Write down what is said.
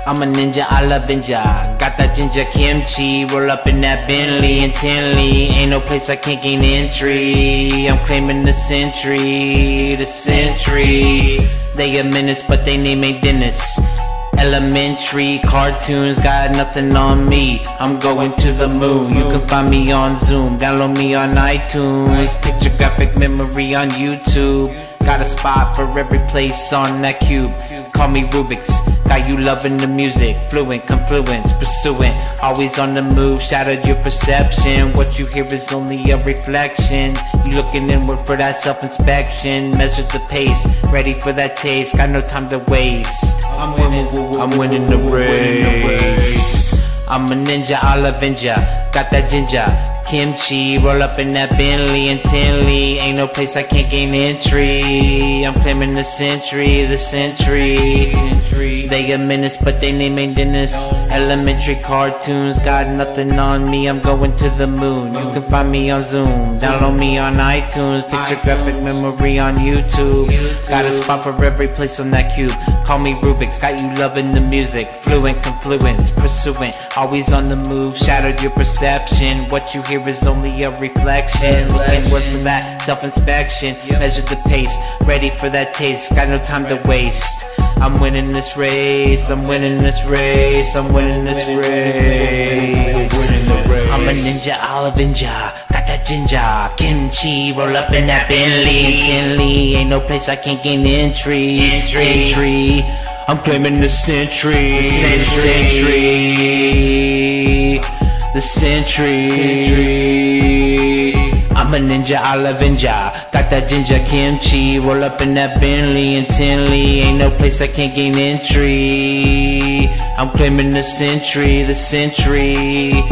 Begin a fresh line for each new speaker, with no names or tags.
I'm a ninja, I love ninja. Got that ginger kimchi, roll up in that Bentley intently. Ain't no place I can't gain entry. I'm claiming the century, the century. They a menace, but they name ain't Dennis. Elementary cartoons got nothing on me. I'm going to the moon. You can find me on Zoom, download me on iTunes, picture graphic memory on YouTube. Got a spot for every place on that cube. Call me Rubik's, got you loving the music. Fluent, confluence, pursuing, always on the move. Shattered your perception, what you hear is only a reflection. You looking inward for that self-inspection. Measure the pace, ready for that taste. Got no time to waste. I'm winning the race. I'm a ninja, I'll avenge ya. Got that ginger kimchi, roll up in that Bentley intently. Ain't no place I can't gain entry. I'm claiming the century, the century. They a menace, but they name ain't Dennis. Elementary cartoons got nothing on me. I'm going to the moon. You can find me on Zoom, download me on iTunes, picture graphic memory on YouTube. Got a spot for every place on that cube. Call me Rubik's, got you loving the music. Fluent, confluence, pursuing, always on the move. Shattered your perception, what you hear is only a reflection. Looking work for that self-inspection. Measure the pace, ready for that taste. Got no time to waste. I'm winning this race, I'm winning this race, I'm winning this race. I'm a ninja, I'll avenge ya. Got that ginger kimchi, roll up in that Bentley intently. Ain't no place I can't gain entry. I'm claiming the century, the century. I'm a ninja, I'll avenge ya. Got that ginger kimchi, roll up in that Bentley intently. Ain't no place I can't gain entry. I'm claiming the century, the century.